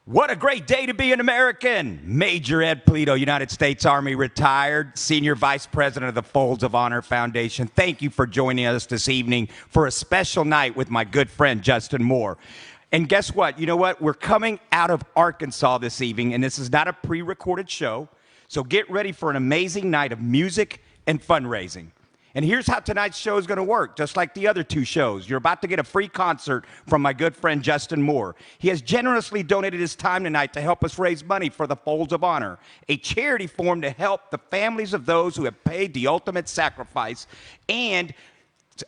What a great day to be an American. Major Ed Polito, United States Army retired, Senior Vice President of the Folds of Honor Foundation. Thank you for joining us this evening for a special night with my good friend Justin Moore. And guess what? You know what? We're coming out of Arkansas this evening, and this is not a pre-recorded show. So get ready for an amazing night of music and fundraising. And here's how tonight's show is going to work, just like the other two shows. You're about to get a free concert from my good friend Justin Moore. He has generously donated his time tonight to help us raise money for the Folds of Honor, a charity formed to help the families of those who have paid the ultimate sacrifice and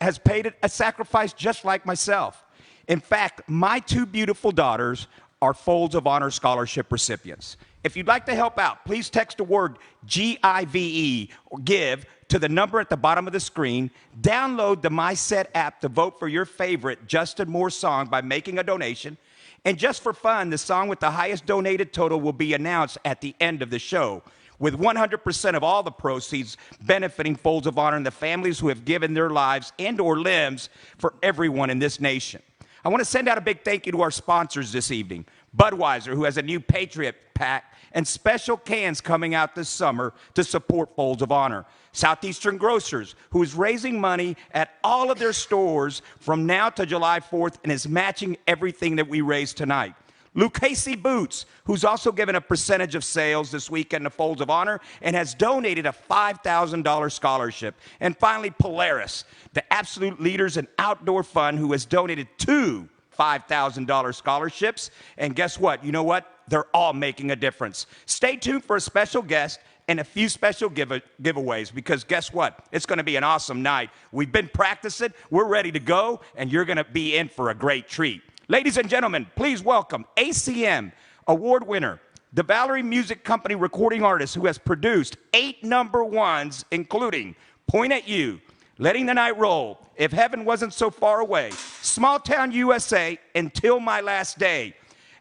has paid a sacrifice just like myself. In fact, my two beautiful daughters are Folds of Honor scholarship recipients. If you'd like to help out, please text the word GIVE or give to the number at the bottom of the screen. Download the MySet app to vote for your favorite Justin Moore song by making a donation. And just for fun, the song with the highest donated total will be announced at the end of the show, with 100% of all the proceeds benefiting Folds of Honor and the families who have given their lives and or limbs for everyone in this nation. I want to send out a big thank you to our sponsors this evening. Budweiser, who has a new Patriot Pack and special cans coming out this summer to support Folds of Honor. Southeastern Grocers, who is raising money at all of their stores from now to July 4th and is matching everything that we raise tonight. Lucchese Boots, who's also given a percentage of sales this weekend to Folds of Honor and has donated a $5,000 scholarship. And finally, Polaris, the absolute leaders in outdoor fun, who has donated two $5,000 scholarships. And guess what? You know what? They're all making a difference. Stay tuned for a special guest and a few special giveaways, because guess what? It's going to be an awesome night. We've been practicing. We're ready to go, and you're going to be in for a great treat. Ladies and gentlemen, please welcome ACM award winner, the Valerie Music Company recording artist who has produced 8 number ones, including Point at You, Letting the Night Roll, If Heaven Wasn't So Far Away, Small Town USA, Until My Last Day,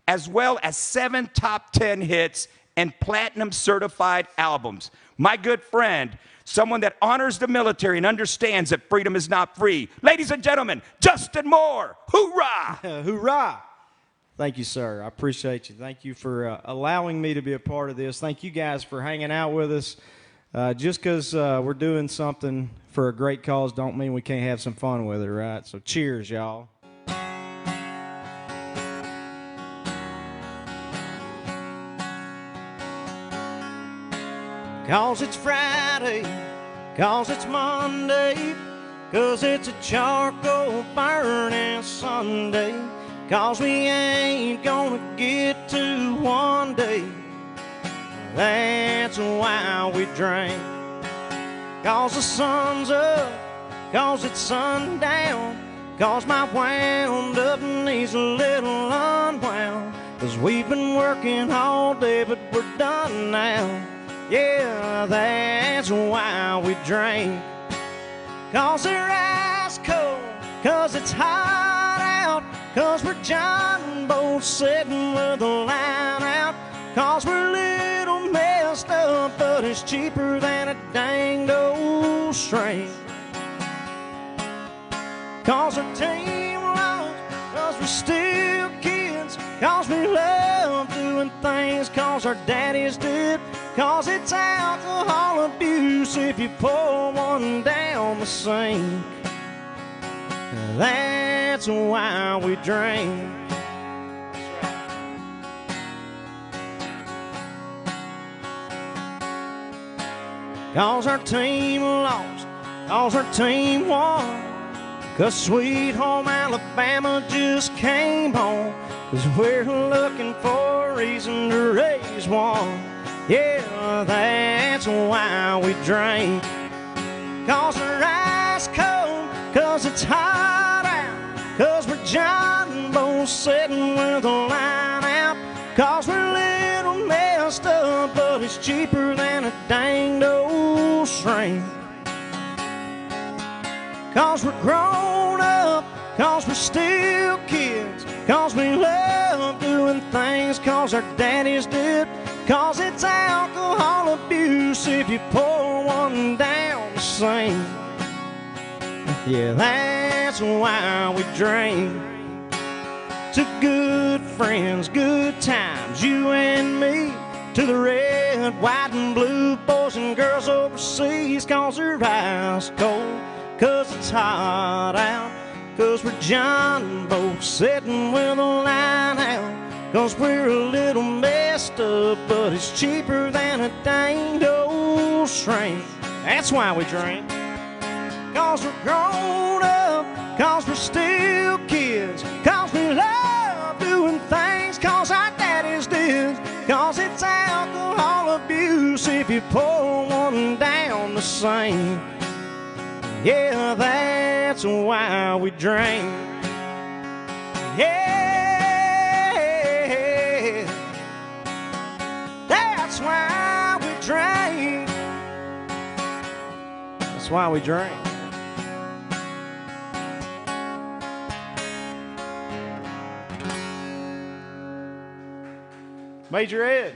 as well as 7 top 10 hits and platinum certified albums. My good friend, someone that honors the military and understands that freedom is not free. Ladies and gentlemen, Justin Moore. Hoorah! Hoorah! Thank you, sir. I appreciate you. Thank you for allowing me to be a part of this. Thank you guys for hanging out with us. Just because we're doing something for a great cause don't mean we can't have some fun with it, right? So cheers, y'all. 'Cause it's Friday, 'cause it's Monday, 'cause it's a charcoal burning Sunday, 'cause we ain't gonna get to one day. That's why we drink. 'Cause the sun's up, 'cause it's sundown, 'cause my wound up needs a little unwound. 'Cause we've been working all day, but we're done now. Yeah, that's why we drink. 'Cause they're ice cold, 'cause it's hot out, 'cause we're John both sitting with a line out, 'cause we're a little messed up, but it's cheaper than a danged old shrink. 'Cause our team lost, 'cause we're still kids, 'cause we love doing things 'cause our daddies did, 'cause it's alcohol abuse if you pour one down the sink. That's why we drink. 'Cause our team lost, 'cause our team won, 'cause Sweet Home Alabama just came home, 'cause we're looking for a reason to raise one. Yeah, that's why we drink. 'Cause we're ice cold, 'cause it's hot out, 'cause we're John both sitting with a line out, 'cause we're a little messed up, but it's cheaper than a danged old shrink. 'Cause we're grown up, 'cause we're still kids, 'cause we love doing things 'cause our daddies did, 'cause it's alcohol abuse if you pour one down the sink. Yeah, that's why we drink. to good friends, good times, you and me, to the red, white, and blue boys and girls overseas, 'cause they're ice cold, 'cause it's hot out, 'cause we're John boats sitting with a line out, 'cause we're a little messed up, but it's cheaper than a dang old shrink. That's why we drink, 'cause we're grown up, 'cause we're still kids, 'cause we love doing things 'cause our daddies did, 'cause it's alcohol abuse if you pour one down the same. Yeah, that's why we drink. Yeah, that's why we drink. That's why we drink. Major Ed.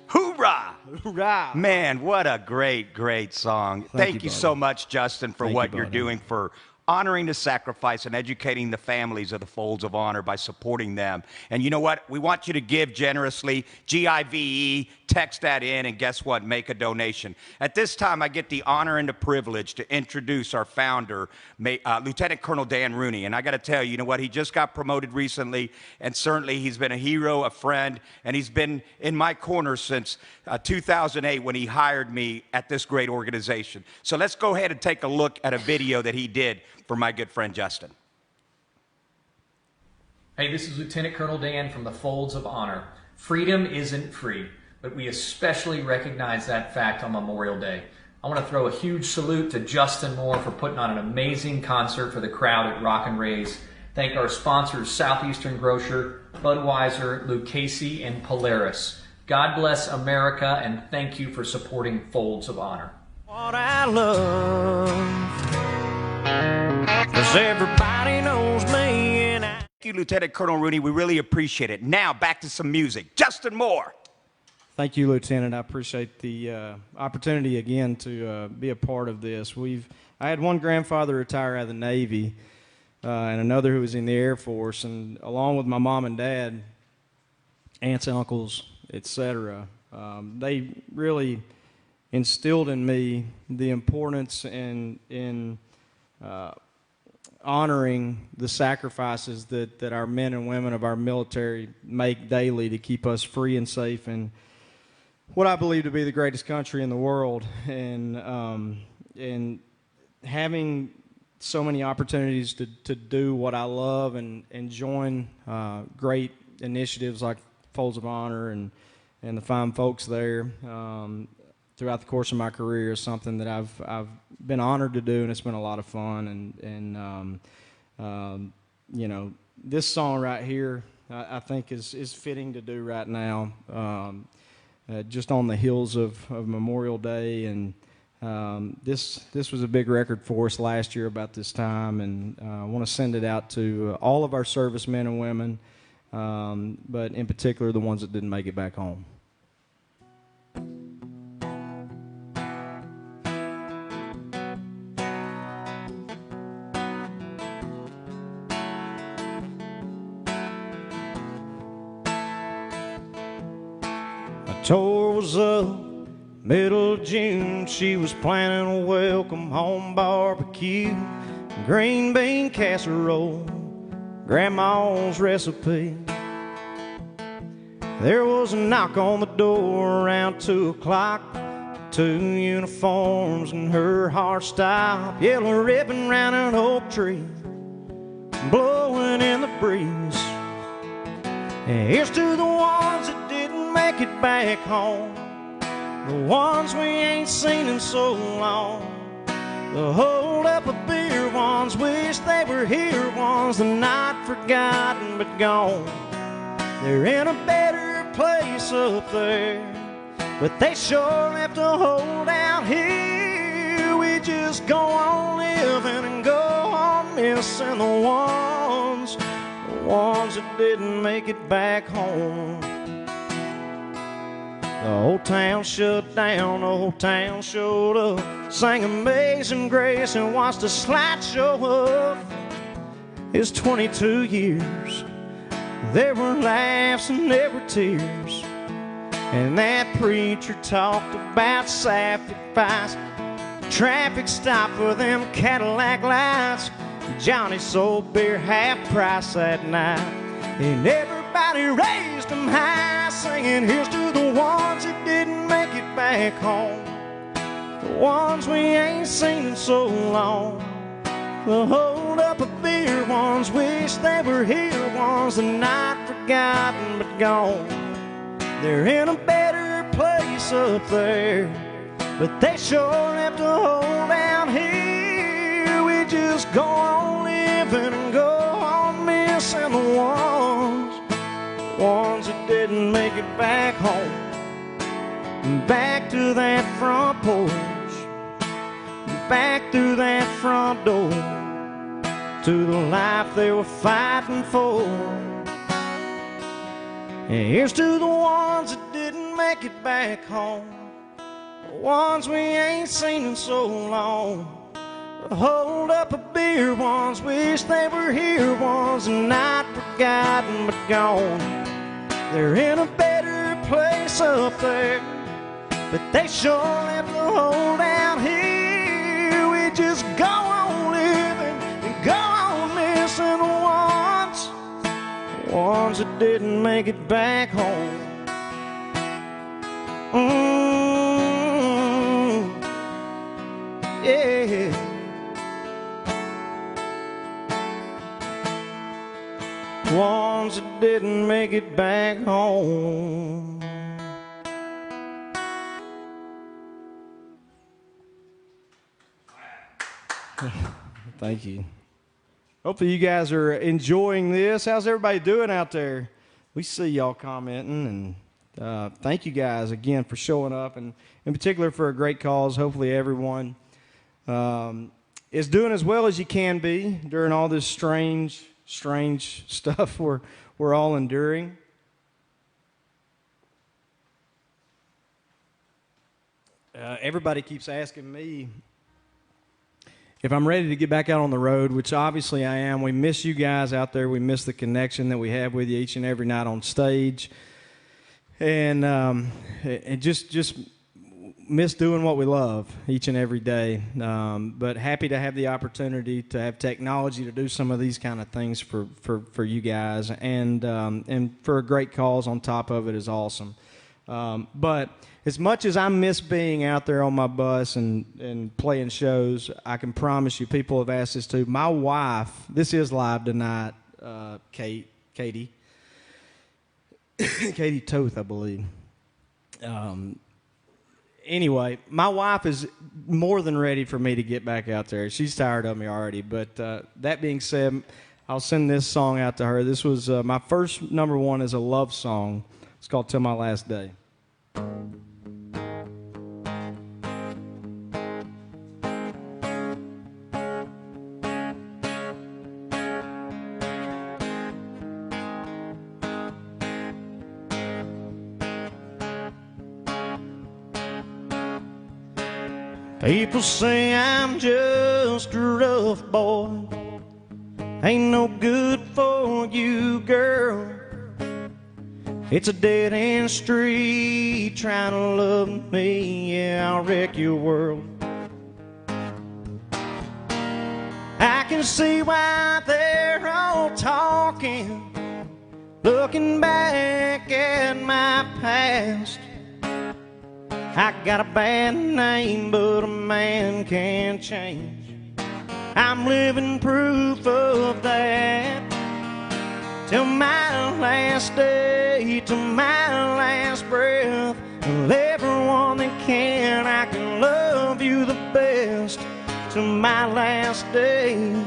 Hoorah! Hoorah! Man, what a great, great song. Thank you so much, Justin, for what you're doing for honoring the sacrifice and educating the families of the Folds of Honor by supporting them. And you know what? We want you to give generously, GIVE, text that in, and guess what? Make a donation. At this time, I get the honor and the privilege to introduce our founder, Lieutenant Colonel Dan Rooney. And I got to tell you, you know what? He just got promoted recently, and certainly he's been a hero, a friend, and he's been in my corner since 2008 when he hired me at this great organization. So let's go ahead and take a look at a video that he did for my good friend Justin. Hey, this is Lieutenant Colonel Dan from the Folds of Honor. Freedom isn't free, but we especially recognize that fact on Memorial Day. I want to throw a huge salute to Justin Moore for putting on an amazing concert for the crowd at Rock and Raise. Thank our sponsors, Southeastern Grocer, Budweiser, Lucchese, and Polaris. God bless America, and thank you for supporting Folds of Honor. What I love, 'cause everybody knows me and I. Thank you, Lieutenant Colonel Rooney. We really appreciate it. Now, back to some music. Justin Moore. Thank you, Lieutenant. I appreciate the opportunity again to be a part of this. I had one grandfather retire out of the Navy and another who was in the Air Force, and along with my mom and dad, aunts, uncles, etc., they really instilled in me the importance in honoring the sacrifices that our men and women of our military make daily to keep us free and safe in what I believe to be the greatest country in the world. And having so many opportunities to do what I love and join great initiatives like Folds of Honor and the fine folks there throughout the course of my career is something that I've been honored to do, and it's been a lot of fun. And you know, this song right here I think is fitting to do right now, just on the heels of Memorial Day. And this was a big record for us last year about this time, and I want to send it out to all of our servicemen and women, but in particular the ones that didn't make it back home. Tour was up, middle of June. She was planning a welcome home barbecue, green bean casserole, Grandma's recipe. There was a knock on the door around 2 o'clock. 2 uniforms and her heart stopped. Yellow ribbon round an oak tree, blowing in the breeze. And here's to the ones that didn't make it back home, the ones we ain't seen in so long, the hold up a beer ones, wish they were here ones, the not forgotten but gone. They're in a better place up there, but they sure left a hole down here. We just go on living and go on missing the ones that didn't make it back home. The whole town shut down, the whole town showed up, sang Amazing Grace and watched a slideshow of. It's 22 years There were laughs and there were tears, and that preacher talked about sacrifice. Traffic stop for them Cadillac lights. Johnny sold beer half price that night, and everybody raised them high, singing, here's to the ones that didn't make it back home, the ones we ain't seen in so long. The hold up a beer ones, wish they were here ones, the not forgotten but gone. They're in a better place up there, but they sure have to hold out here. We just go on living and go on missing the ones that didn't make it back home, back to that front porch, back through that front door, to the life they were fighting for. And here's to the ones that didn't make it back home, the ones we ain't seen in so long. The hold up a beer ones, wish they were here ones, and not forgotten but gone. They're in a better place up there, but they sure have to hold out here. We just go on living and go on missing the ones that didn't make it back home. Yeah. Ones that didn't make it back home. Thank you. Hopefully you guys are enjoying this. How's everybody doing out there? We see y'all commenting, and thank you guys again for showing up, and in particular for a great cause. Hopefully everyone is doing as well as you can be during all this strange stuff we're all enduring. Everybody keeps asking me if I'm ready to get back out on the road, which obviously I am. We miss you guys out there. We miss the connection that we have with you each and every night on stage, and just miss doing what we love each and every day. But happy to have the opportunity to have technology to do some of these kind of things for you guys, and for a great cause on top of it is awesome. But as much as I miss being out there on my bus and playing shows, I can promise you, people have asked this too. My wife, this is live tonight, Katie Toth, I believe. Anyway, my wife is more than ready for me to get back out there. She's tired of me already. But that being said, I'll send this song out to her. This was my first #1 is a love song. It's called Till My Last Day. People say I'm just a rough boy, ain't no good for you, girl. It's a dead-end street trying to love me, yeah, I'll wreck your world. I can see why they're all talking, looking back at my past. I got a bad name, but a man can't change. I'm living proof of that. Till my last day, till my last breath, with everyone that can, I can love you the best. Till my last day,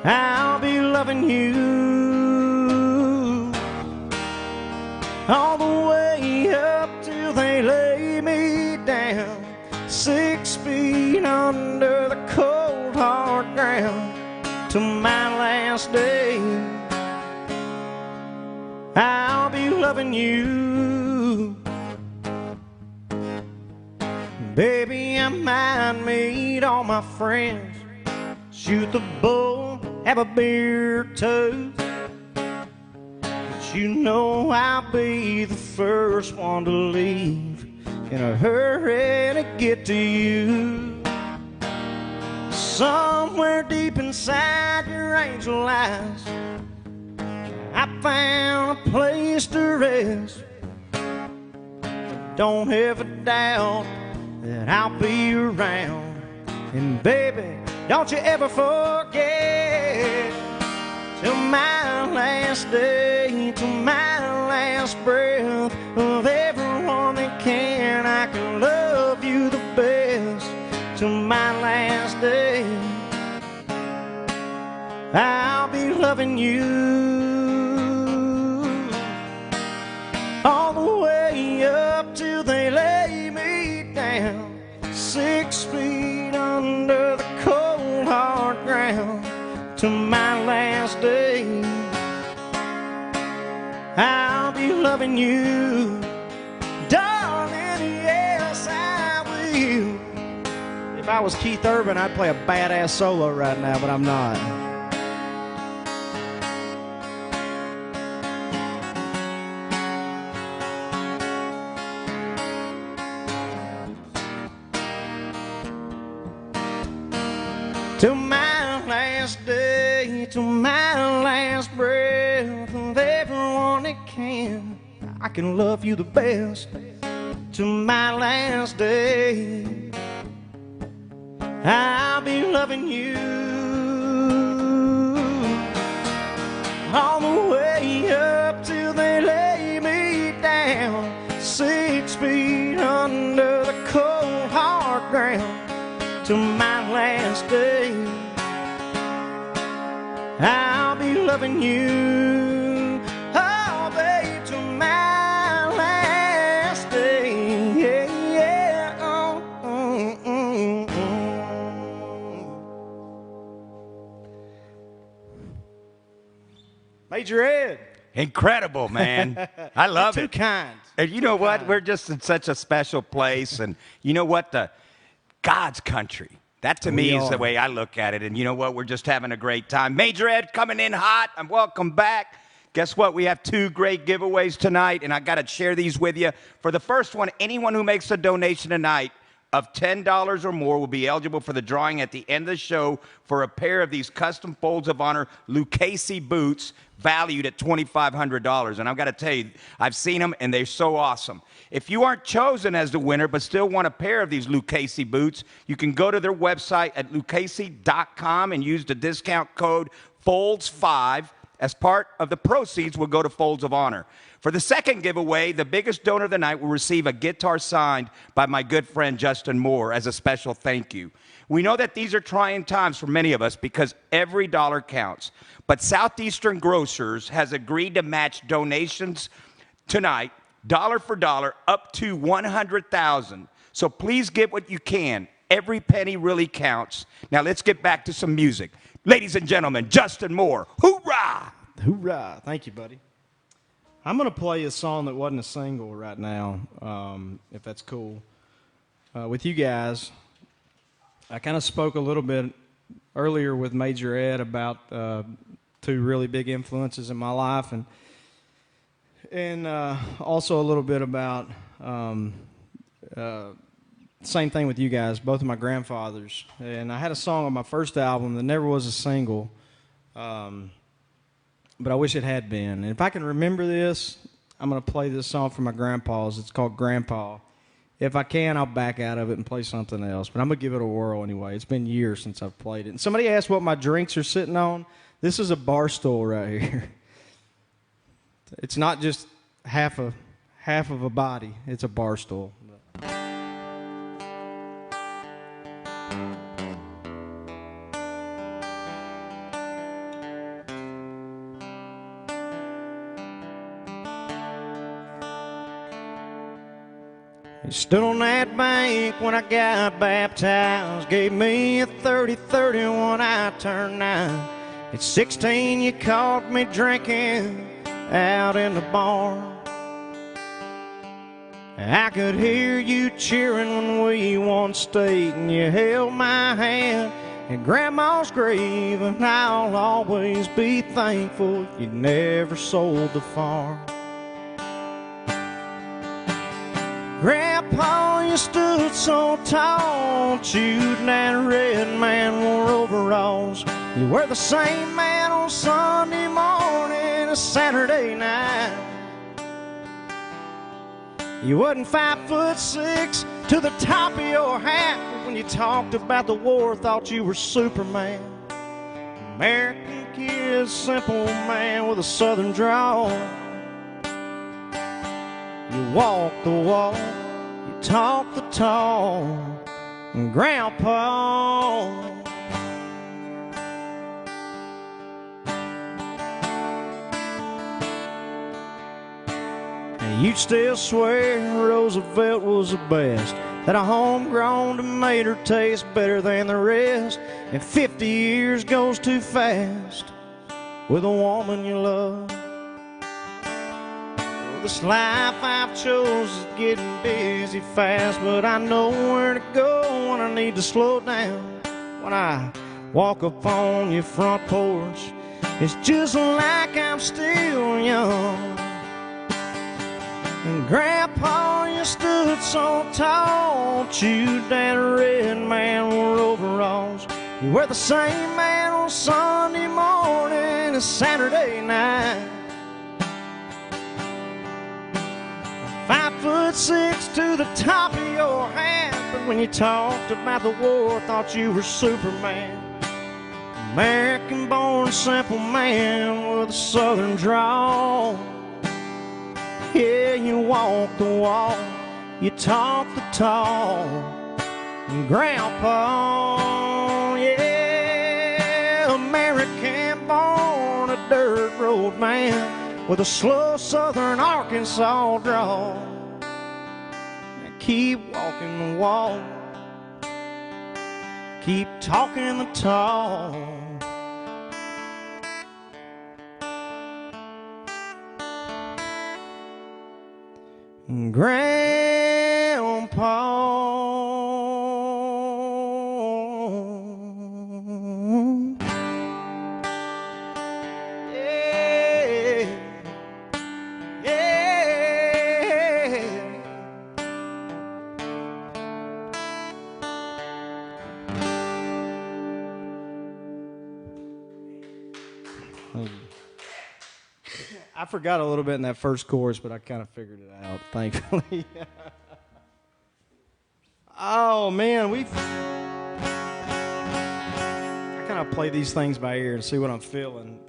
I'll be loving you all the way up till they lay me down, 6 feet under the cold hard ground. Till my last day, I'll be loving you. Baby, I might meet all my friends, shoot the bull, have a beer too. you know I'll be the first one to leave in a hurry to get to you. Somewhere deep inside your angel eyes, I found a place to rest. Don't ever doubt that I'll be around. And baby, don't you ever forget, till my last day, till my last breath, of everyone that can, I can love you the best. Till my last day, I'll be loving you all the way up till they lay me down 6 feet under the cold hard ground. To my last day, I'll be loving you, darling, yes I will. If I was Keith Urban, I'd play a badass solo right now, but I'm not. To my last day, to my last breath, of everyone that can, I can love you the best. To my last day, I'll be loving you all the way up till they lay me down 6 feet under the cold hard ground. To my last day, I'll be loving you, oh babe, to my last day, yeah, yeah, Major Ed. Incredible, man. I love Too it. kind. And you know what? We're just in such a special place. And you know what? God's country. That to me is the way I look at it. And you know what? We're just having a great time. Major Ed coming in hot. And welcome back. Guess what? We have 2 great giveaways tonight. And I got to share these with you. For the first one, anyone who makes a donation tonight of $10 or more will be eligible for the drawing at the end of the show for a pair of these custom Folds of Honor Lucchese boots valued at $2,500. And I've got to tell you, I've seen them, and they're so awesome. If you aren't chosen as the winner but still want a pair of these Lucchese boots, you can go to their website at lucchese.com and use the discount code FOLDS5. As part of the proceeds will go to Folds of Honor. For the second giveaway, the biggest donor of the night will receive a guitar signed by my good friend Justin Moore as a special thank you. We know that these are trying times for many of us because every dollar counts. But Southeastern Grocers has agreed to match donations tonight, dollar for dollar, up to $100,000. So please get what you can. Every penny really counts. Now let's get back to some music. Ladies and gentlemen, Justin Moore. Hoorah! Hoorah. Thank you, buddy. I'm going to play a song that wasn't a single right now, if that's cool, with you guys. I kind of spoke a little bit earlier with Major Ed about 2 really big influences in my life, and also a little bit about same thing with you guys, both of my grandfathers. And I had a song on my first album that never was a single, but I wish it had been. And if I can remember this, I'm going to play this song for my grandpas. It's called Grandpa. If I can, I'll back out of it and play something else. But I'm going to give it a whirl anyway. It's been years since I've played it. And somebody asked what my drinks are sitting on. This is a bar stool right here. It's not just half of a body. It's a bar stool. He stood on that bank when I got baptized, gave me a 30-30 when I turned 9. At 16 you caught me drinking out in the bar. I could hear you cheering when we won state, and you held my hand at Grandma's grave, and I'll always be thankful you never sold the farm. Grandpa, you stood so tall, shooting that red man wore overalls. You were the same man on Sunday morning as Saturday night. You wasn't 5'6" to the top of your hat, but when you talked about the war, thought you were Superman. American kid, simple man with a southern drawl. You walk the walk, you talk the talk, and Grandpa. And you'd still swear Roosevelt was the best, that a homegrown tomato tastes better than the rest, and 50 years goes too fast with a woman you love. This life I've chose is getting busy fast, but I know where to go when I need to slow down. When I walk up on your front porch, it's just like I'm still young. And Grandpa, you stood so tall, chewed that red man wore overalls. You were the same man on Sunday morning as Saturday night. 5'6" to the top of your hat, but when you talked about the war, thought you were Superman. American-born simple man with a southern drawl. Yeah, you walk the walk, you talk the talk, and Grandpa, yeah, American-born, a dirt road man with a slow southern Arkansas drawl. Now keep walking the walk, keep talking the talk. Grandpa. I forgot a little bit in that first chorus, but I kind of figured it out, thankfully. Oh, man, I kind of play these things by ear and see what I'm feeling.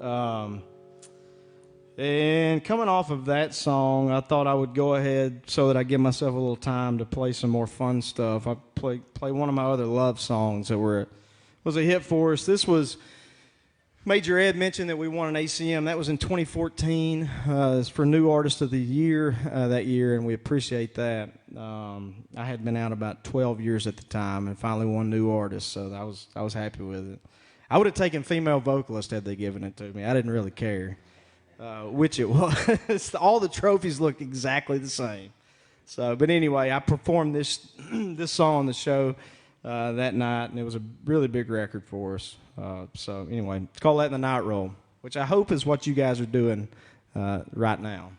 And coming off of that song, I thought I would go ahead so that I give myself a little time to play some more fun stuff. I play one of my other love songs that was a hit for us. This was... Major Ed mentioned that we won an ACM. That was in 2014. It's for New Artist of the Year that year, and we appreciate that. I had been out about 12 years at the time and finally won New Artist, so I was happy with it. I would have taken female vocalist had they given it to me. I didn't really care which it was. All the trophies look exactly the same. So, but anyway, I performed this song on the show that night, and it was a really big record for us. So anyway, it's called Letting the Night Roll, which I hope is what you guys are doing right now.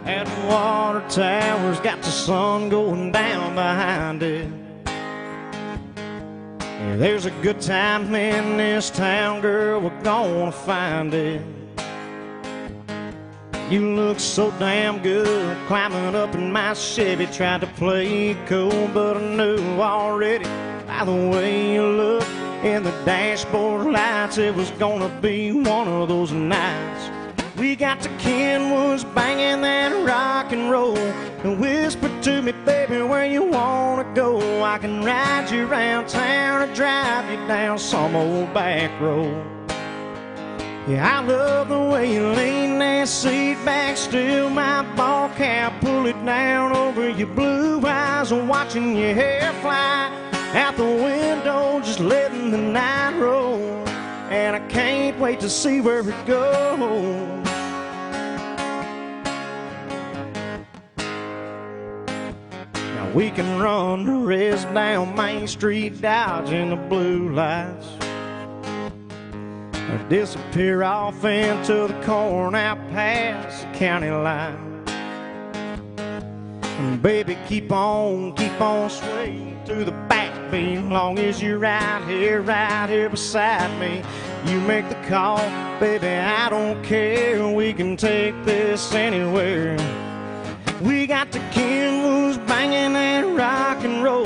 At the water tower's got the sun going down behind it. There's a good time in this town, girl, we're gonna find it. You look so damn good climbing up in my Chevy. Tried to play cool, but I knew already by the way you look in the dashboard lights it was gonna be one of those nights. We got to Kenwood's banging that rock and roll, and whisper to me, baby, where you wanna go. I can ride you around town or drive you down some old back road. Yeah, I love the way you lean that seat back, still my ball cap, pull it down over your blue eyes, and watching your hair fly out the window, just letting the night roll. And and I can't wait to see where it goes. Now we can run the rest down Main Street, dodging the blue lights, or disappear off into the corner out past the county line. And baby, keep on swaying to the backbeat, long as you're right here beside me. You make the call, baby, I don't care. We can take this anywhere. We got the Kenwoods banging that rock and roll.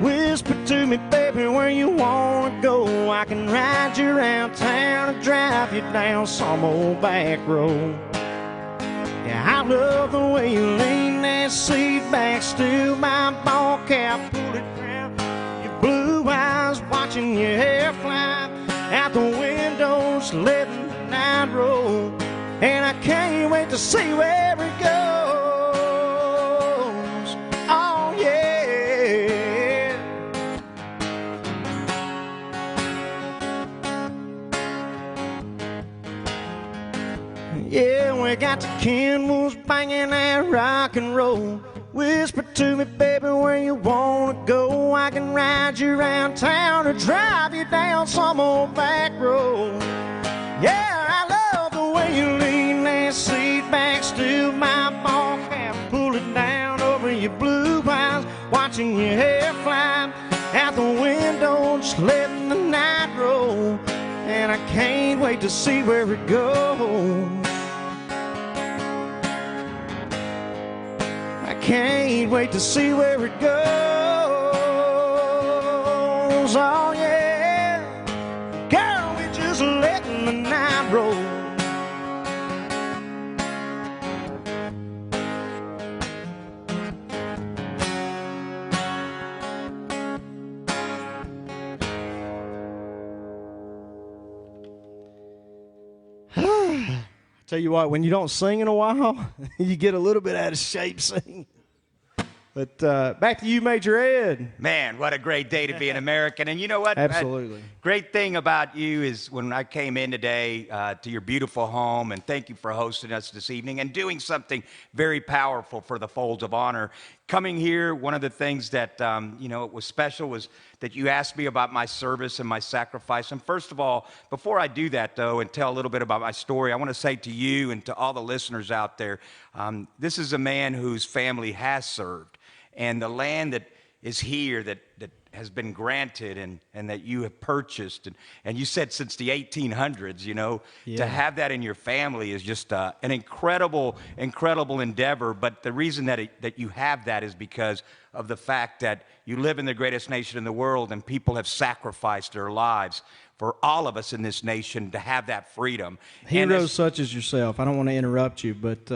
Whisper to me, baby, where you wanna go. I can ride you around town or drive you down some old back road. Yeah, I love the way you lean that seat back, still my ball cap, pull it down. Your blue eyes watching your hair fly out the windows, letting the night roll. And I can't wait to see where it goes. Oh yeah. Yeah, we got the Kenwoods banging that rock and roll. Whisper to me, baby, where you wanna go. I can ride you around town or drive you down some old back road. Yeah, I love the way you lean that seat back, still my ball cap, pull it down over your blue eyes, watching your hair fly out the window, just letting the night roll. And I can't wait to see where it goes. Can't wait to see where it goes. Oh yeah, girl, we just letting the night roll. Tell you what, when you don't sing in a while, you get a little bit out of shape singing. But back to you, Major Ed. Man, what a great day to be an American. And you know what? Absolutely. Great thing about you is when I came in today to your beautiful home, and thank you for hosting us this evening and doing something very powerful for the Folds of Honor. Coming here, one of the things that, was special was that you asked me about my service and my sacrifice. And first of all, before I do that, though, and tell a little bit about my story, I want to say to you and to all the listeners out there, this is a man whose family has served. And the land that is here that has been granted and that you have purchased, and you said since the 1800s, to have that in your family is just an incredible endeavor. But the reason that you have that is because of the fact that you live in the greatest nation in the world, and people have sacrificed their lives for all of us in this nation to have that freedom. Heroes such as yourself, I don't want to interrupt you, but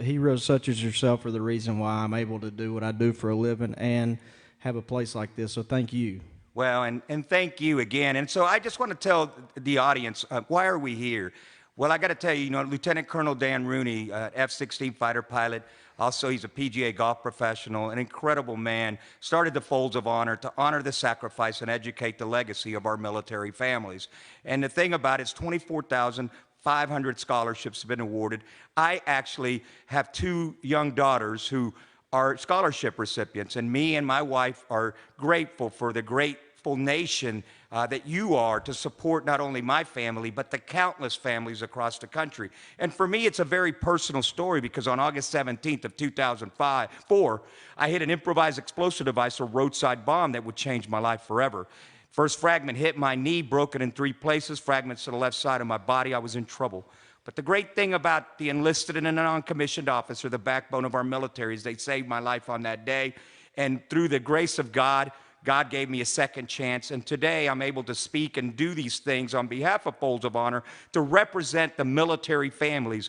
heroes such as yourself are the reason why I'm able to do what I do for a living and have a place like this, so thank you. Well, and thank you again. And so I just want to tell the audience, why are we here? Well, I got to tell you, Lieutenant Colonel Dan Rooney, F-16 fighter pilot, also he's a PGA golf professional, an incredible man, started the Folds of Honor to honor the sacrifice and educate the legacy of our military families. And the thing about it is 24,500 scholarships have been awarded. I actually have 2 young daughters who are scholarship recipients, and me and my wife are grateful for the grateful nation that you are to support not only my family, but the countless families across the country. And for me, it's a very personal story because on August 17th of 2004, I hit an improvised explosive device, a roadside bomb that would change my life forever. First fragment hit my knee, broken in 3 places, fragments to the left side of my body. I was in trouble. But the great thing about the enlisted and the non-commissioned officer, the backbone of our military, is they saved my life on that day. And through the grace of God, God gave me a second chance. And today I'm able to speak and do these things on behalf of Folds of Honor to represent the military families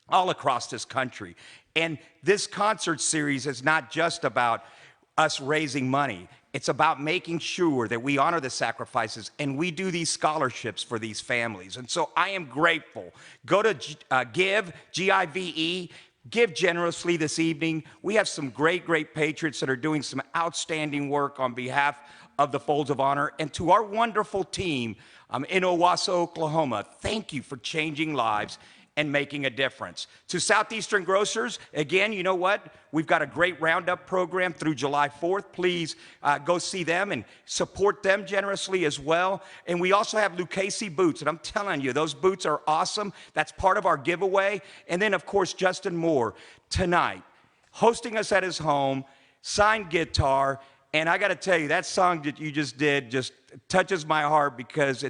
all across this country. And this concert series is not just about us raising money. It's about making sure that we honor the sacrifices and we do these scholarships for these families. And so I am grateful. Go to Give, Give, Give generously this evening. We have some great, great patriots that are doing some outstanding work on behalf of the Folds of Honor. And to our wonderful team in Owasso, Oklahoma, thank you for changing lives and making a difference. To Southeastern Grocers, again, you know what? We've got a great Roundup program through July 4th. Please go see them and support them generously as well. And we also have Lucchese Boots, and I'm telling you, those boots are awesome. That's part of our giveaway. And then, of course, Justin Moore, tonight, hosting us at his home, signed guitar. And I got to tell you, that song that you just did just touches my heart because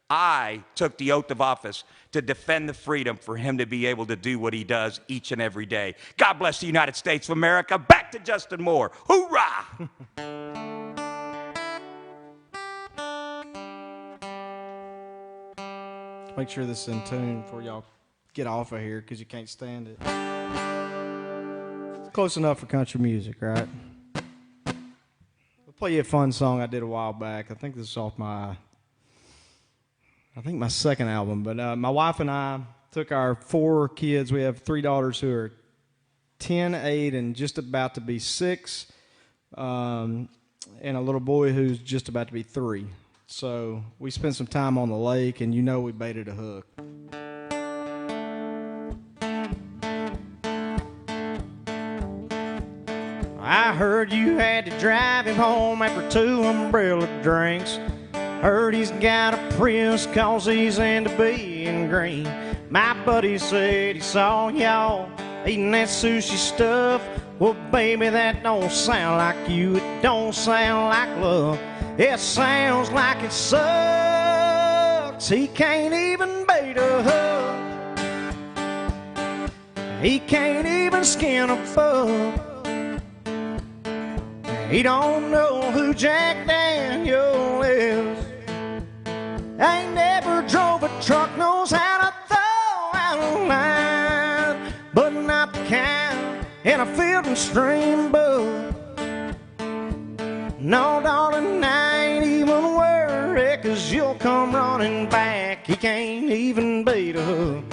I took the oath of office to defend the freedom for him to be able to do what he does each and every day. God bless the United States of America. Back to Justin Moore. Hoorah! Make sure this is in tune before y'all get off of here because you can't stand it. It's close enough for country music, right? I'll play you a fun song I did a while back. I think this is off my second album. But my wife and I took our 4 kids. We have 3 daughters who are 10, 8, and just about to be 6, and a little boy who's just about to be 3. So we spent some time on the lake, and we baited a hook. I heard you had to drive him home after 2 umbrella drinks. Heard he's got a Prius 'cause he's into being green. My buddy said he saw y'all eating that sushi stuff. Well, baby, that don't sound like you. It don't sound like love. It sounds like it sucks. He can't even bait a hook. He can't even skin a bug. He don't know who Jack Daniel is. Ain't never drove a truck, knows how to throw out a line, but not the kind in a field and stream book. No, darling, I ain't even worried, 'cause you'll come running back. He can't even beat a hook.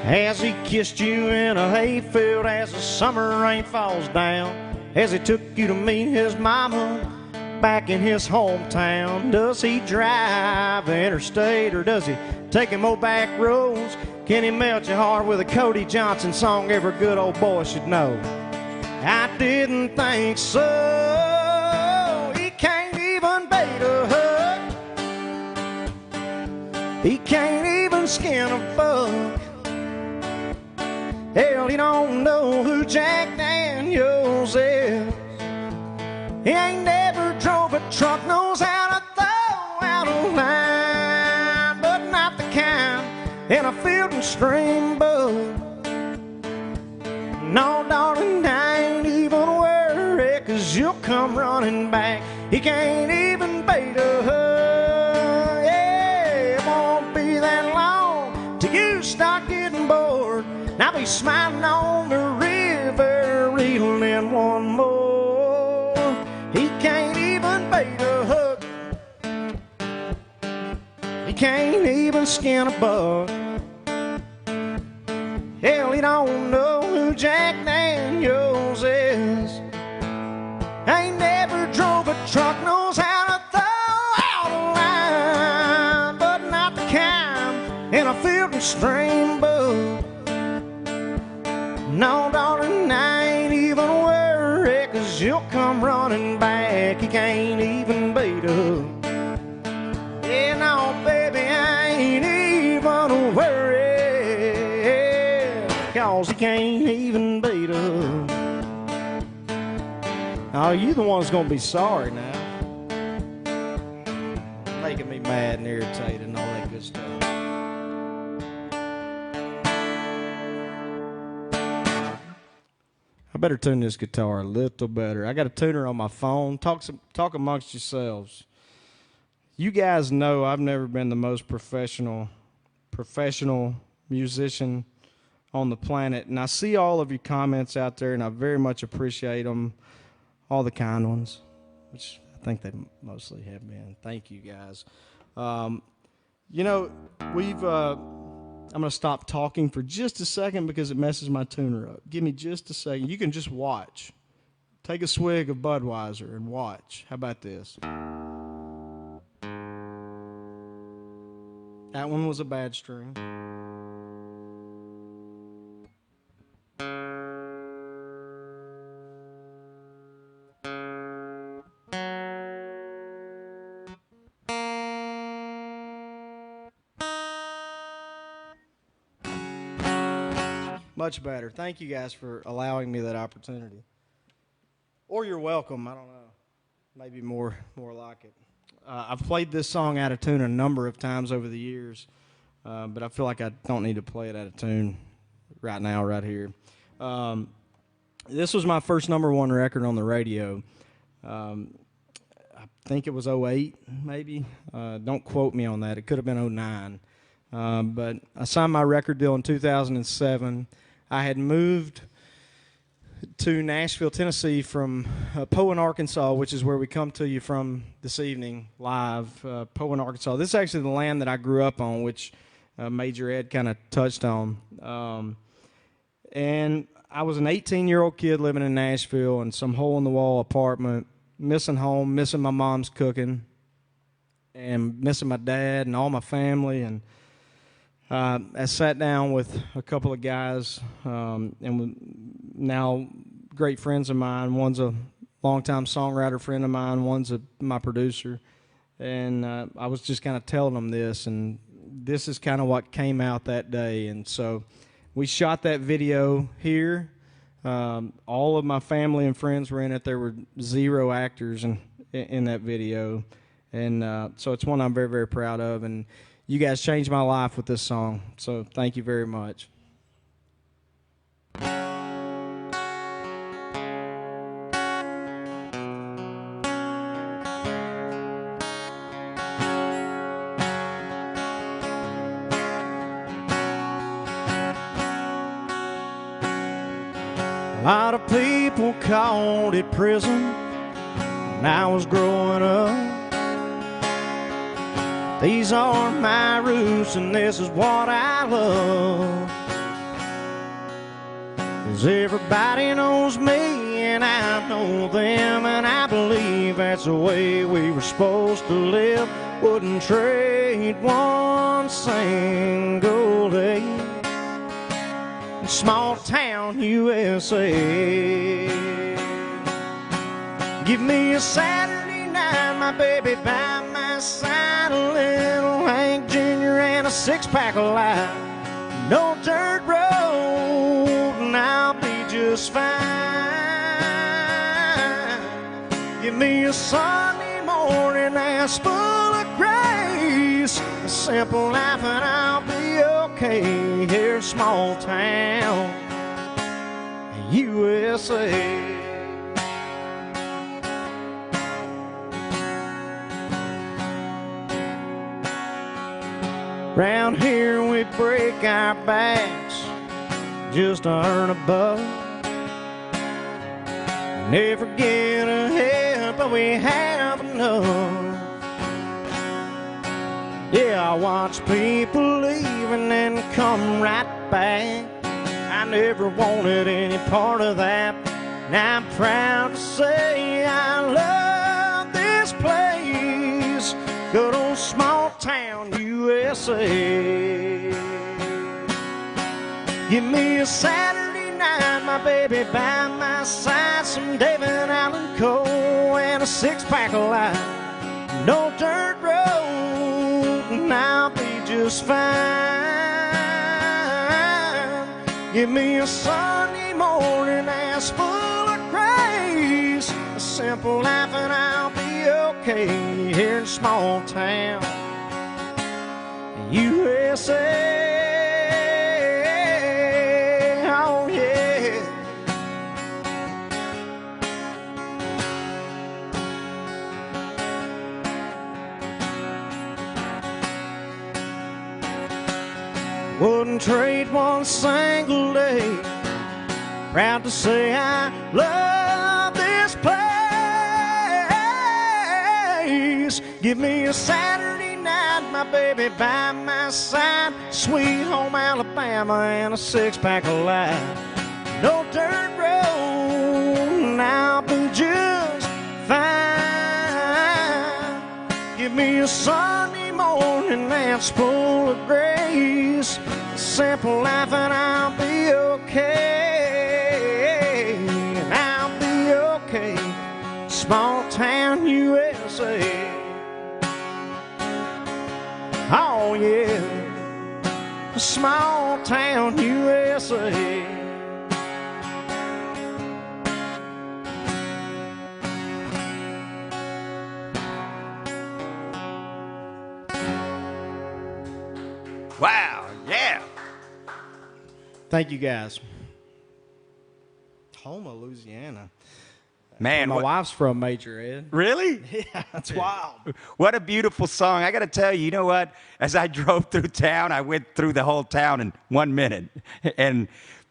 As he kissed you in a hayfield as the summer rain falls down, as he took you to meet his mama back in his hometown. Does he drive the interstate or does he take him old back roads? Can he melt your heart with a Cody Johnson song every good old boy should know? I didn't think so. He can't even bait a hook. He can't even skin a bug. Hell, he don't know who Jack Daniels is. He ain't never drove a truck, knows how to throw out a line, but not the kind in a field and stream book. No, darling, I ain't even worried, 'cause you'll come running back. He can't even bait a hook. Yeah, it won't be that long till you start getting bored. And I'll be smiling on the river, reeling in one more. He can't even bait a hook. He can't even skin a bug. Hell, he don't know who Jack Daniels is. Ain't never drove a truck, knows how to throw out a line, but not the kind in a field and stream book. No, darling, I ain't even worried, 'cause you'll come running back. He can't even beat a hook. Yeah, no, baby, I ain't even worried, 'cause he can't even beat a hook. Oh, you the one's gonna be sorry now. Making me mad and irritated and all that good stuff. I better tune this guitar a little better. I got a tuner on my phone. Talk amongst yourselves. You guys know I've never been the most professional musician on the planet, and I see all of your comments out there, and I very much appreciate them, all the kind ones, which I think they mostly have been. Thank you, guys. You know, I'm going to stop talking for just a second because it messes my tuner up. Give me just a second. You can just watch. Take a swig of Budweiser and watch. How about this? That one was a bad string. Much better. Thank you guys for allowing me that opportunity. Or you're welcome. I don't know. Maybe more like it. I've played this song out of tune a number of times over the years, but I feel like I don't need to play it out of tune right now, right here. This was my first #1 record on the radio. I think it was 08, maybe. Don't quote me on that. It could have been 09. But I signed my record deal in 2007. I had moved to Nashville, Tennessee from Poen, Arkansas, which is where we come to you from this evening live. Poen, Arkansas. This is actually the land that I grew up on, which Major Ed kind of touched on. And I was an 18-year-old kid living in Nashville in some hole-in-the-wall apartment, missing home, missing my mom's cooking, and missing my dad and all my family. And I sat down with a couple of guys, and now great friends of mine. One's a longtime songwriter friend of mine. One's my producer. And I was just kind of telling them this, and this is kind of what came out that day. And so we shot that video here. All of my family and friends were in it. There were 0 actors in that video. And so it's one I'm very, very proud of. And you guys changed my life with this song, so thank you very much. A lot of people called it prison when I was growing up. These are my roots and this is what I love. 'Cause everybody knows me and I know them, and I believe that's the way we were supposed to live. Wouldn't trade one single day in small town USA. Give me a Saturday night, my baby by my side, a little Hank Jr. and a 6-pack of light. No dirt road and I'll be just fine. Give me a Sunday morning that's full of grace, a simple life and I'll be okay here in small town USA. Round here we break our backs just to earn a buck. Never get ahead, but we have enough. Yeah, I watch people leave and then come right back. I never wanted any part of that, and I'm proud to say I love this place. Good old small town USA. Give me a Saturday night, my baby by my side, some David Allan Coe and a 6-pack of light. No dirt road and I'll be just fine. Give me a Sunday morning that's full of grace, a simple life and I'll be okay here in small town USA. Oh yeah. Wouldn't trade one single day. Proud to say I love this place. Give me a Saturday night my baby by my side. Sweet home Alabama and a six-pack of life. No dirt road, and I'll be just fine. Give me a Sunday morning that's full of grace. A simple life and I'll be okay. And I'll be okay. Small town USA. Oh yeah, a small town USA. Wow, yeah. Thank you guys. Houma, Louisiana. Man, My wife's from Major Ed. really? Yeah, that's wild. What a beautiful song. I got to tell you, you know what? As I drove through town, I went through the whole town in 1 minute.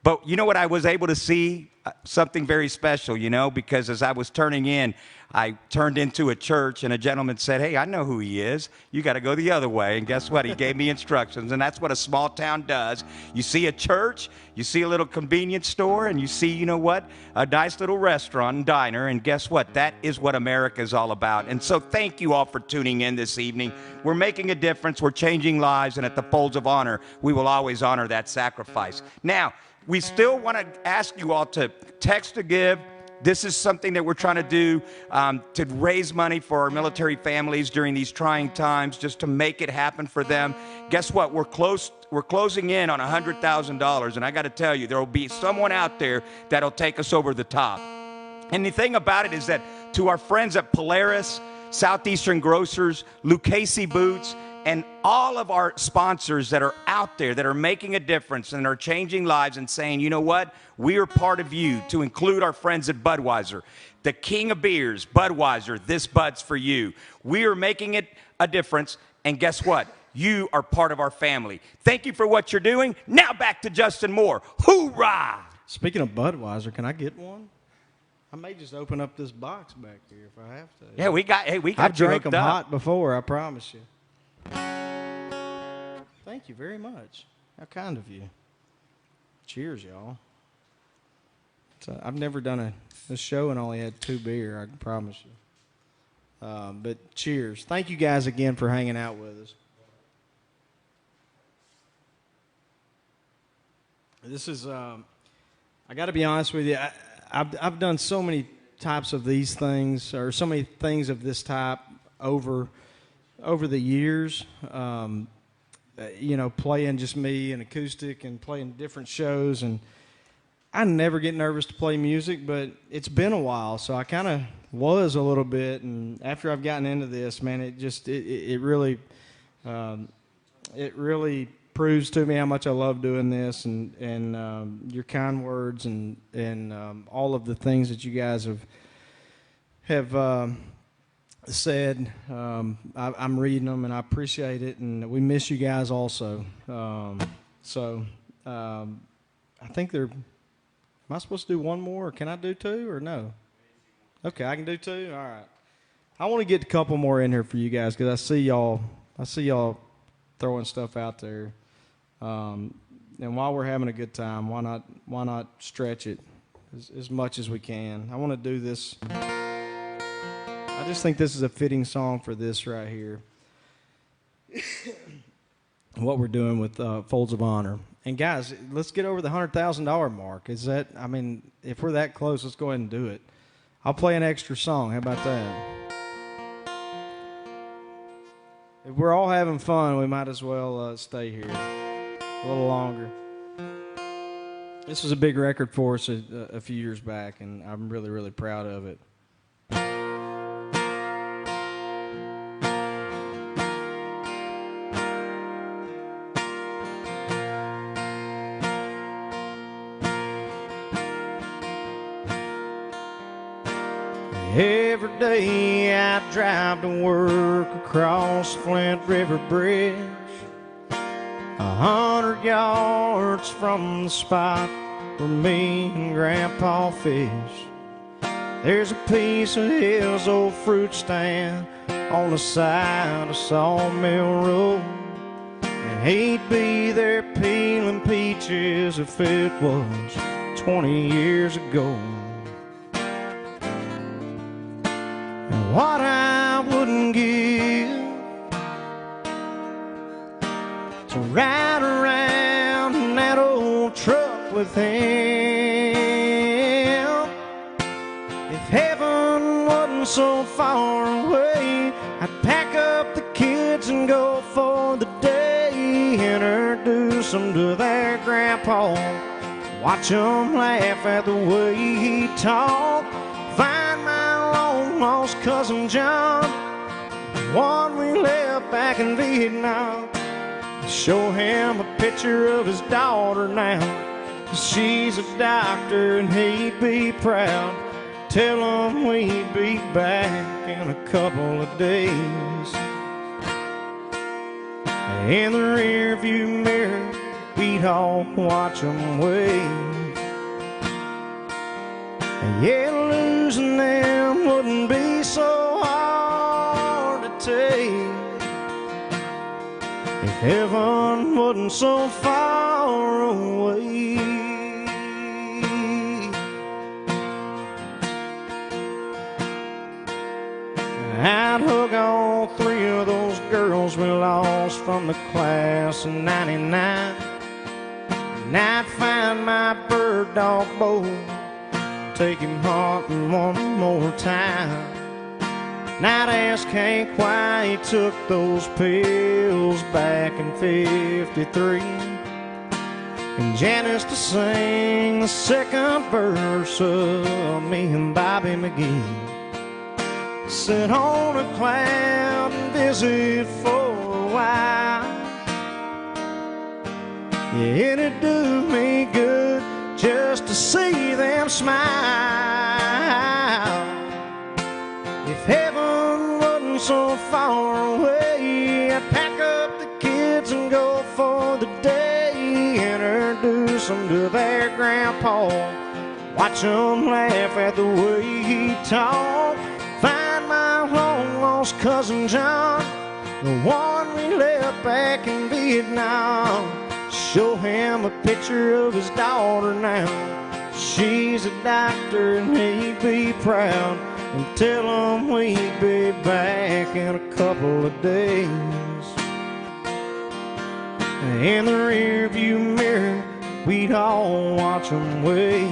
But you know what? I was able to see something very special, you know, because as I was turning in, I turned into a church and a gentleman said, hey, I know who he is. You got to go the other way. And guess what? He gave me instructions. And that's what a small town does. You see a church, you see a little convenience store, and you see, you know what? A nice little restaurant and diner. And guess what? That is what America is all about. And so thank you all for tuning in this evening. We're making a difference. We're changing lives. And at the Folds of Honor, we will always honor that sacrifice. Now, we still want to ask you all to text to give. This is something that we're trying to do to raise money for our military families during these trying times, just to make it happen for them. Guess what? We're closing in on $100,000, and I got to tell you, there will be someone out there that'll take us over the top. And the thing about it is that to our friends at Polaris, Southeastern Grocers, Lucchese Boots, and all of our sponsors that are out there that are making a difference and are changing lives and saying, you know what, we are part of you, to include our friends at Budweiser, the king of beers, Budweiser, this Bud's for you. We are making it a difference, and guess what? You are part of our family. Thank you for what you're doing. Now back to Justin Moore. Hoorah! Speaking of Budweiser, can I get one? I may just open up this box back here if I have to. Yeah, we got I've you drank hooked them up. hot before, I promise you. Thank you very much. How kind of you. Cheers, y'all. I've never done a show and only had 2 beer, I can promise you. But cheers. Thank you guys again for hanging out with us. This is, I got to be honest with you, I've done so many types of these things, or so many things of this type over the years. You know, playing just me and acoustic and playing different shows, and I never get nervous to play music, but it's been a while, so I kind of was a little bit, and after I've gotten into this, man, it really proves to me how much I love doing this, and your kind words and all of the things that you guys have said. I'm reading them, and I appreciate it, and we miss you guys also. I think am I supposed to do one more, or can I do 2, or no? Okay, I can do 2? All right. I want to get a couple more in here for you guys, because I see y'all throwing stuff out there. And while we're having a good time, why not stretch it as much as we can? I want to do this. I just think this is a fitting song for this right here. What we're doing with Folds of Honor. And guys, let's get over the $100,000 mark. If we're that close, let's go ahead and do it. I'll play an extra song. How about that? If we're all having fun, we might as well stay here a little longer. This was a big record for us a few years back, and I'm really, really proud of it. Every day I drive to work across Flint River Bridge, 100 yards from the spot where me and Grandpa fish. There's a piece of his old fruit stand on the side of Sawmill Road, and he'd be there peeling peaches if it was 20 years ago. And what I wouldn't give to ride around in that old truck with him. If heaven wasn't so far away, I'd pack up the kids and go for the day. Introduce them to their grandpa, watch them laugh at the way he talked. Find my long lost cousin John, the one we left back in Vietnam. Show him a picture of his daughter now. She's a doctor and he'd be proud. Tell him we'd be back in a couple of days. In the rearview mirror, we'd all watch him wave. And yeah, losing them wouldn't be so hard to take if heaven wasn't so far away. I'd hug all three of those girls we lost from the class of '99. And I'd find my bird dog Bo, take him hunting one more time. And I'd ask Hank why he took those pills back in '53, and Janice to sing the second verse of me and Bobby McGee. Sit on a cloud and visit for a while. Yeah, it'd do me good just to see them smile. If heaven wasn't so far away, I'd pack up the kids and go for the day. Introduce them to their grandpa, watch them laugh at the way he talked. Find my long lost cousin John, the one we left back in Vietnam. Show him a picture of his daughter now. She's a doctor and he'd be proud. And tell him we'd be back in a couple of days. In the rearview mirror, we'd all watch him wave.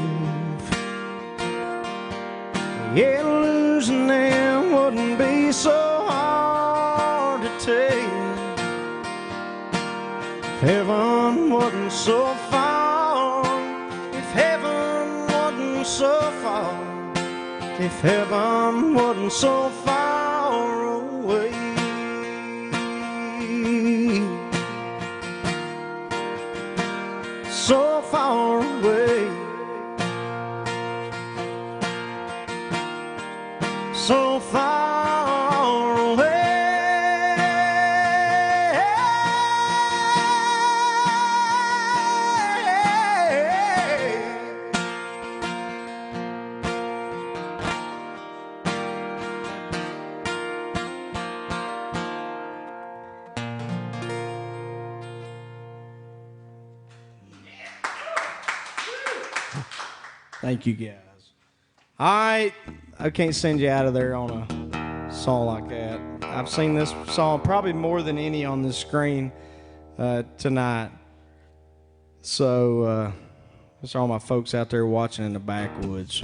Yeah, losing them wouldn't be so hard to take if heaven wasn't so far. If heaven wasn't so far. If heaven wasn't so far away. So far away. So far away. Thank you, guys. All right, I can't send you out of there on a song like that. I've seen this song probably more than any on this screen tonight. So, that's all my folks out there watching in the backwoods.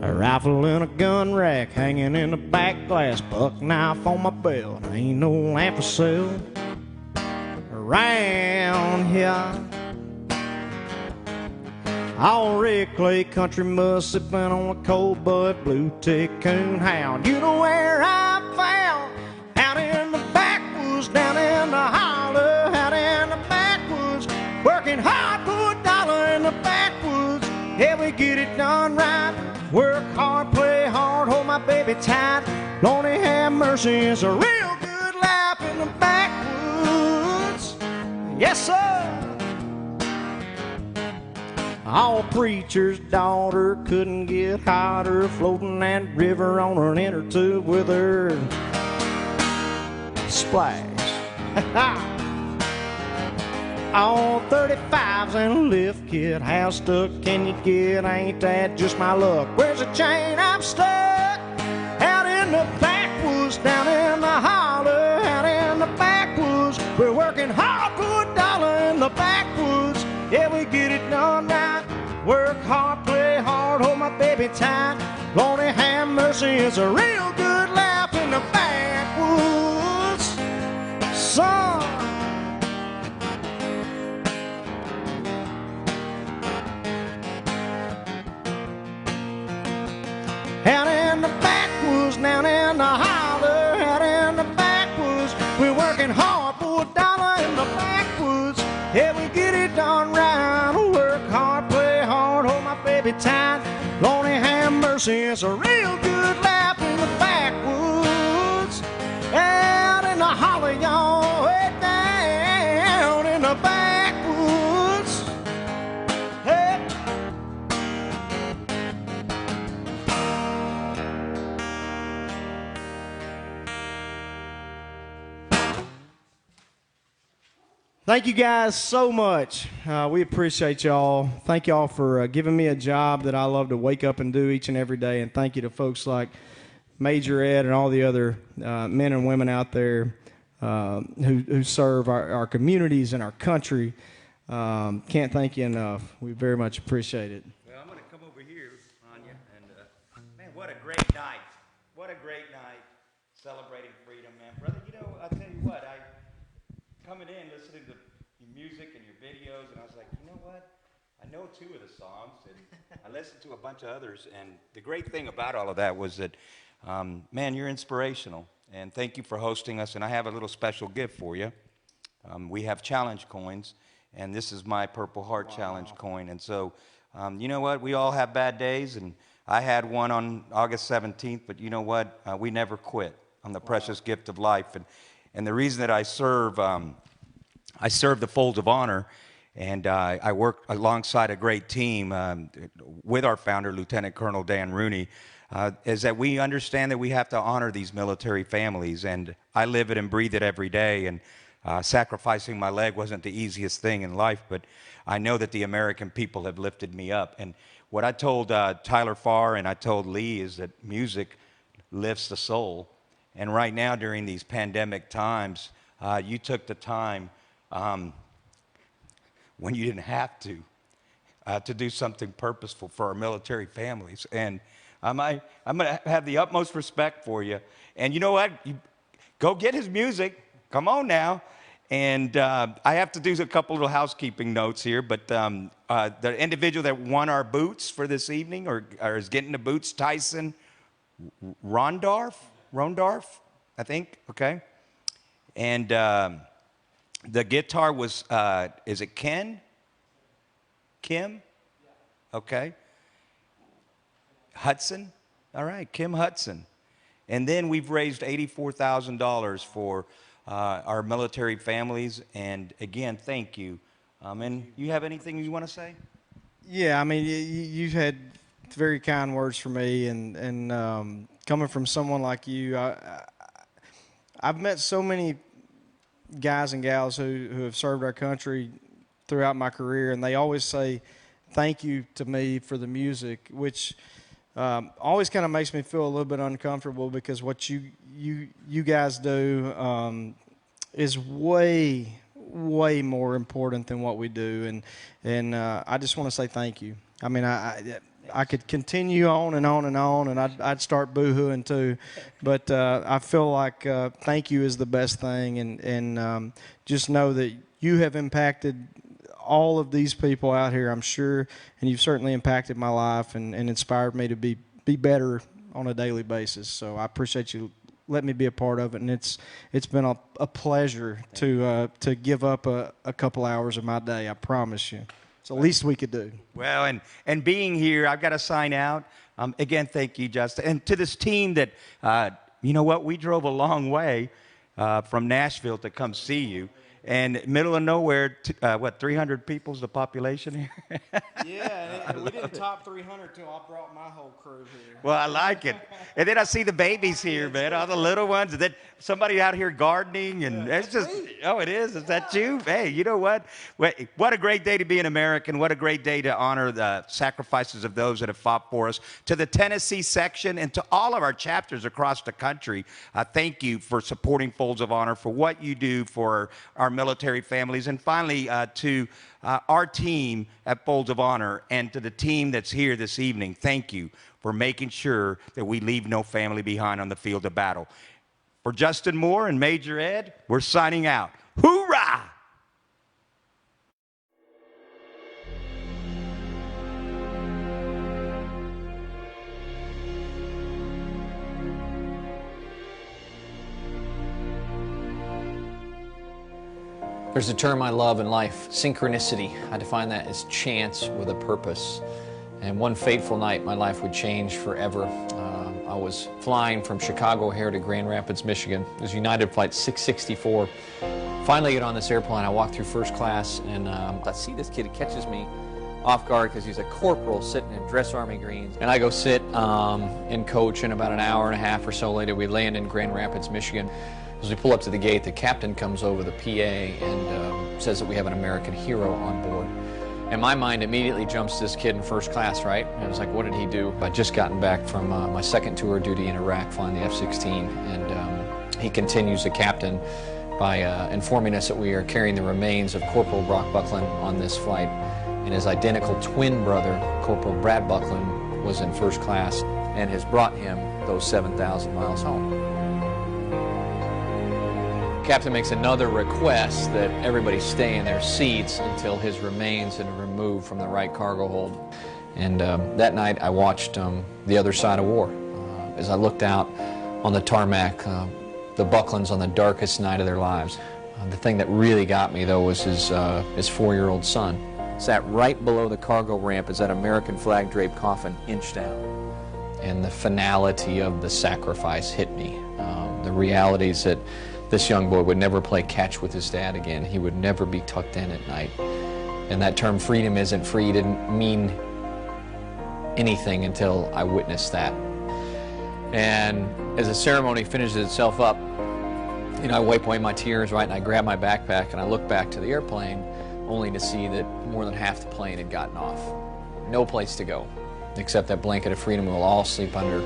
A rifle and a gun rack hanging in the back glass, buck knife on my belt, ain't no lamp for sale around here. All red clay country must have been on a cold bud blue tick coon hound. You know where I found? Out in the backwoods, down in the holler, out in the backwoods, working hard for a dollar in the backwoods. Yeah, we get it done right. Work hard, play hard, hold my baby tight. Lordy have mercy, it's a real good life in the backwoods. Yes, sir. All preacher's daughter couldn't get hotter, floating that river on an inner tube with her. Splash. All 35s and a lift kit. How stuck can you get? Ain't that just my luck? Where's the chain? I'm stuck out in the backwoods, down in the holler, out in the backwoods. We're working hard for a dollar in the backwoods. Yeah, we get it done right. Work hard, play hard, hold my baby tight. Lordy have mercy, it's a real good laugh in the backwoods. Son. Out in the backwoods, down in the holler, out in the backwoods. We're working hard for a dollar in the backwoods. Yeah, we get it done right. Work hard, play hard, hold my baby tight. Lordy have mercy, it's a real good laugh in the backwoods. Out in the holler, y'all, way down in the backwoods. Hey. Thank you guys so much. We appreciate y'all. Thank y'all for giving me a job that I love to wake up and do each and every day. And thank you to folks like Major Ed and all the other men and women out there who serve our communities and our country. Can't thank you enough. We very much appreciate it. Well, I'm going to come over here, Anya, and man, what a great night. What a great night celebrating freedom, man. Brother, you know, I'll tell you what, coming in, listening to your music and your videos, and I was like, you know what? I know 2 of the songs, and I listened to a bunch of others, and the great thing about all of that was that, man, you're inspirational, and thank you for hosting us, and I have a little special gift for you. We have challenge coins, and this is my Purple Heart Challenge coin, and so, you know what? We all have bad days, and I had one on August 17th, but you know what? We never quit on the precious gift of life, and the reason that I serve the Folds of Honor, and I work alongside a great team with our founder, Lieutenant Colonel Dan Rooney, is that we understand that we have to honor these military families, and I live it and breathe it every day, and sacrificing my leg wasn't the easiest thing in life, but I know that the American people have lifted me up. And what I told Tyler Farr and I told Lee is that music lifts the soul. And right now, during these pandemic times, you took the time when you didn't have to do something purposeful for our military families. And I'm going to have the utmost respect for you. And you know what? Go get his music. Come on now. And I have to do a couple little housekeeping notes here, but the individual that won our boots for this evening or is getting the boots, Tyson Rondorf, I think, okay? And the guitar was, is it Ken? Kim? Okay. Hudson? All right, Kim Hudson. And then we've raised $84,000 for our military families. And again, thank you. And you have anything you want to say? Yeah, I mean, you've had very kind words for me, and coming from someone like you, I've met so many guys and gals who have served our country throughout my career, and they always say thank you to me for the music, which always kind of makes me feel a little bit uncomfortable, because what you guys do is way more important than what we do, and I just want to say thank you. I mean, I could continue on and on and on, and I'd start boo-hooing too, but I feel like thank you is the best thing, and just know that you have impacted all of these people out here, I'm sure, and you've certainly impacted my life and inspired me to be better on a daily basis. So I appreciate you letting me be a part of it, and it's been a pleasure to give up a couple hours of my day. I promise you. It's the least we could do. Well, and being here, I've got to sign out. Again, thank you, Justin. And to this team that you know what? We drove a long way from Nashville to come see you. And middle of nowhere, 300 people's the population here? Yeah, and we didn't top 300 till I brought my whole crew here. Well, I like it. And then I see the babies here, man, all the little ones. And then somebody out here gardening, and it's just, oh, it is? Is that you? Hey, you know what? What a great day to be an American. What a great day to honor the sacrifices of those that have fought for us. To the Tennessee section and to all of our chapters across the country, thank you for supporting Folds of Honor, for what you do for our military families. And finally, to our team at Folds of Honor and to the team that's here this evening, thank you for making sure that we leave no family behind on the field of battle. For Justin Moore and Major Ed, we're signing out. Hoorah! There's a term I love in life, synchronicity. I define that as chance with a purpose. And one fateful night, my life would change forever. I was flying from Chicago O'Hare to Grand Rapids, Michigan. It was United Flight 664. Finally get on this airplane, I walk through first class, and I see this kid. He catches me off guard because he's a corporal sitting in dress army greens. And I go sit in coach, and about an hour and a half or so later, we land in Grand Rapids, Michigan. As we pull up to the gate, the captain comes over, the PA, and says that we have an American hero on board. And my mind immediately jumps to this kid in first class, right? And I was like, what did he do? I'd just gotten back from my second tour of duty in Iraq, flying the F-16, and he continues, the captain, by informing us that we are carrying the remains of Corporal Brock Buckland on this flight. And his identical twin brother, Corporal Brad Buckland, was in first class and has brought him those 7,000 miles home. Captain makes another request that everybody stay in their seats until his remains had been removed from the right cargo hold. And that night I watched The Other Side of War. As I looked out on the tarmac, the Bucklands on the darkest night of their lives. The thing that really got me, though, was his 4-year-old son. Sat right below the cargo ramp as that American flag draped coffin inched out. And the finality of the sacrifice hit me. The realities that this young boy would never play catch with his dad again. He would never be tucked in at night. And that term, freedom isn't free, didn't mean anything until I witnessed that. And as the ceremony finishes itself up, you know, I wipe away my tears, right, and I grab my backpack and I look back to the airplane, only to see that more than half the plane had gotten off. No place to go, except that blanket of freedom we'll all sleep under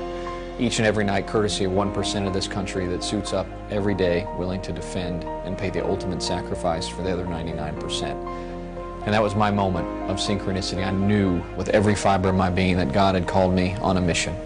each and every night, courtesy of 1% of this country that suits up every day, willing to defend and pay the ultimate sacrifice for the other 99%. And that was my moment of synchronicity. I knew with every fiber of my being that God had called me on a mission.